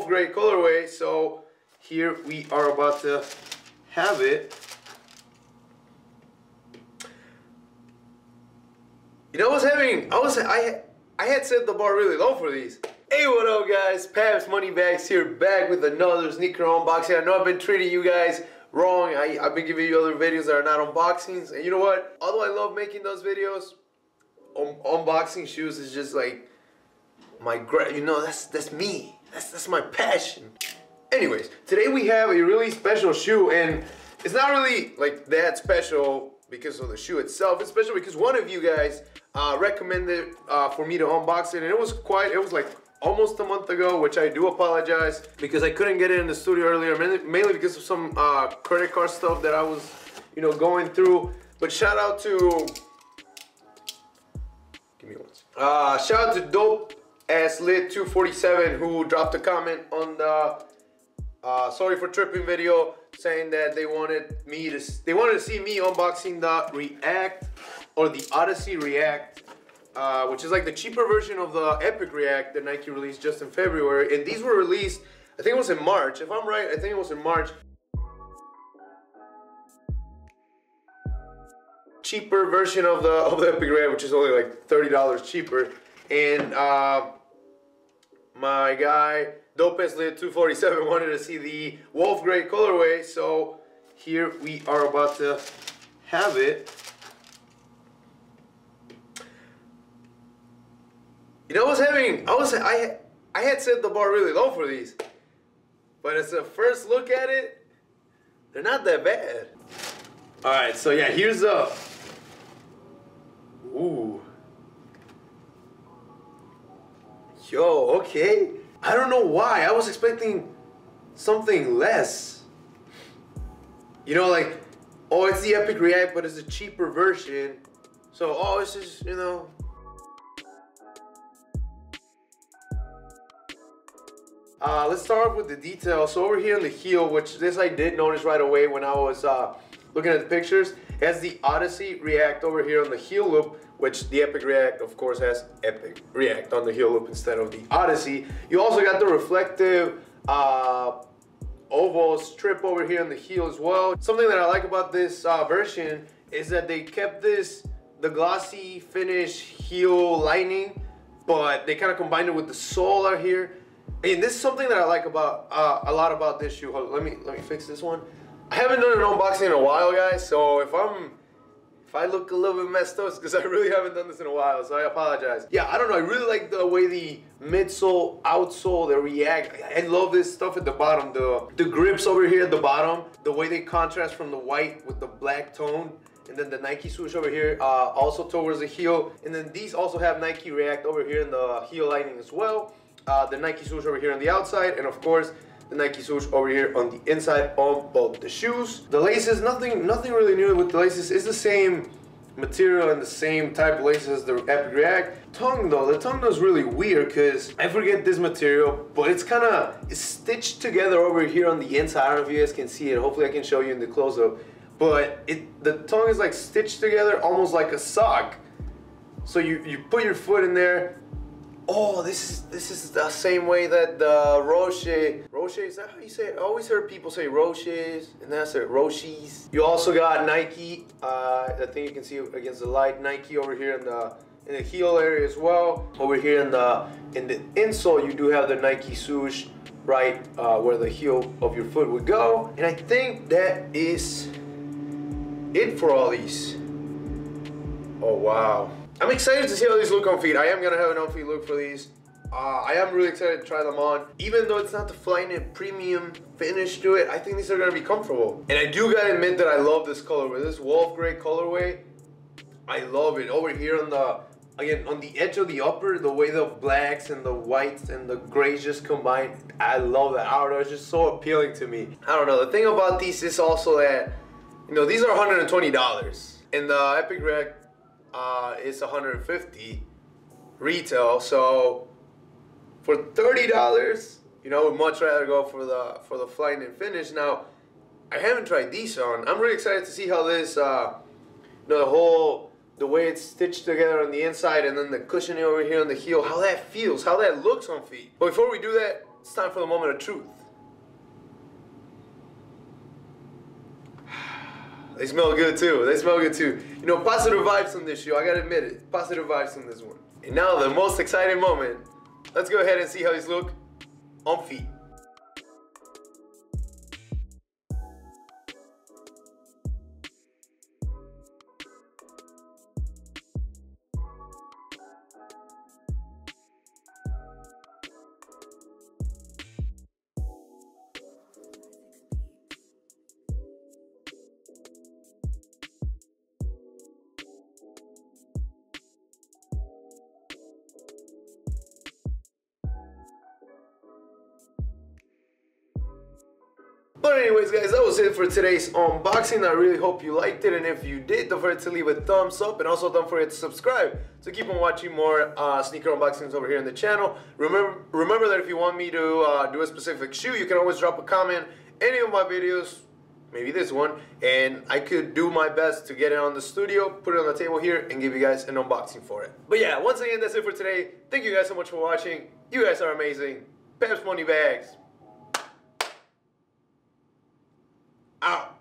wolf gray colorway. So here we are about to have it. You know, I had set the bar really low for these. Hey, what up guys? Pabs Moneybags here, back with another sneaker unboxing. I know I've been treating you guys wrong. I've been giving you other videos that are not unboxings. And you know what? Although I love making those videos, unboxing shoes is just like that's me. That's my passion. Anyways, today we have a really special shoe, and it's not really like that special because of the shoe itself. It's special because one of you guys recommended for me to unbox it, and it was like almost a month ago, which I do apologize because I couldn't get it in the studio earlier, mainly because of some credit card stuff that I was, going through. But shout out to, give me one second. Shout out to Dope Ass Lit 247 who dropped a comment on the sorry for tripping video, saying that they wanted to see me unboxing the React, or the Odyssey React, which is like the cheaper version of the Epic React that Nike released just in February. And these were released, I think it was in March. If I'm right, I think it was in March. Cheaper version of the Epic React, which is only like $30 cheaper. And my guy Dopez Lit 247 wanted to see the wolf gray colorway, so here we are about to have it. You know, I had set the bar really low for these, but it's a first look at it, they're not that bad. All right, so yeah, here's the, ooh, yo, okay. I don't know why, I was expecting something less. You know, like, oh, it's the Epic React, but it's a cheaper version. So, oh, it's just, let's start off with the details. So over here in the heel, which this I did notice right away when I was looking at the pictures, it has the Odyssey React over here on the heel loop, which the Epic React, of course, has Epic React on the heel loop instead of the Odyssey. You also got the reflective oval strip over here on the heel as well. Something that I like about this version is that they kept the glossy finish heel lining, but they kind of combined it with the sole out here. And this is something that I like about a lot about this shoe. Hold on, let me fix this one. I haven't done an unboxing in a while, guys, so if I look a little bit messed up, it's because I really haven't done this in a while, so I apologize. Yeah, I don't know, I really like the way the midsole, outsole, the React. I love this stuff at the bottom, the grips over here at the bottom, the way they contrast from the white with the black tone, and then the Nike swoosh over here, also towards the heel, and then these also have Nike React over here in the heel lining as well. The Nike swoosh over here on the outside, and of course the Nike swoosh over here on the inside on both the shoes. The laces, nothing really new with the laces. It's the same material and the same type of laces as the Epic React. Tongue though, the tongue is really weird because I forget this material, but it's stitched together over here on the inside. I don't know if you guys can see it. Hopefully I can show you in the close-up. But the tongue is like stitched together almost like a sock. So you put your foot in there. Oh, this is the same way that the Roche, is that how you say it? I always heard people say Roches, and that's it, Roches. You also got Nike, I think you can see against the light, Nike over here in the heel area as well. Over here in the insole, you do have the Nike swoosh right where the heel of your foot would go. And I think that is it for all these. Oh, wow. I'm excited to see how these look on feet. I am gonna have an on-feet look for these. I am really excited to try them on. Even though it's not the Flyknit premium finish to it, I think these are gonna be comfortable. And I do gotta admit that I love this colorway. This wolf gray colorway, I love it. Over here on the edge of the upper, the way the blacks and the whites and the grays just combine, I love that. I don't know, it's just so appealing to me. I don't know, the thing about these is also that, these are $120. And the Epic React is $150 retail, so for $30, would much rather go for the Flyknit finish. Now, I haven't tried these on. I'm really excited to see how this, the way it's stitched together on the inside and then the cushioning over here on the heel, how that feels, how that looks on feet. But before we do that, it's time for the moment of truth. They smell good too. They smell good too. You know, positive vibes on this show. I gotta admit it. Positive vibes on this one. And now the most exciting moment. Let's go ahead and see how these look on feet. But anyways guys, that was it for today's unboxing. I really hope you liked it, and if you did, don't forget to leave a thumbs up, and also don't forget to subscribe to keep on watching more sneaker unboxings over here on the channel. Remember that if you want me to do a specific shoe, you can always drop a comment any of my videos, maybe this one, and I could do my best to get it on the studio, put it on the table here, and give you guys an unboxing for it. But yeah, once again, that's it for today. Thank you guys so much for watching. You guys are amazing. Peps Money Bags. Out.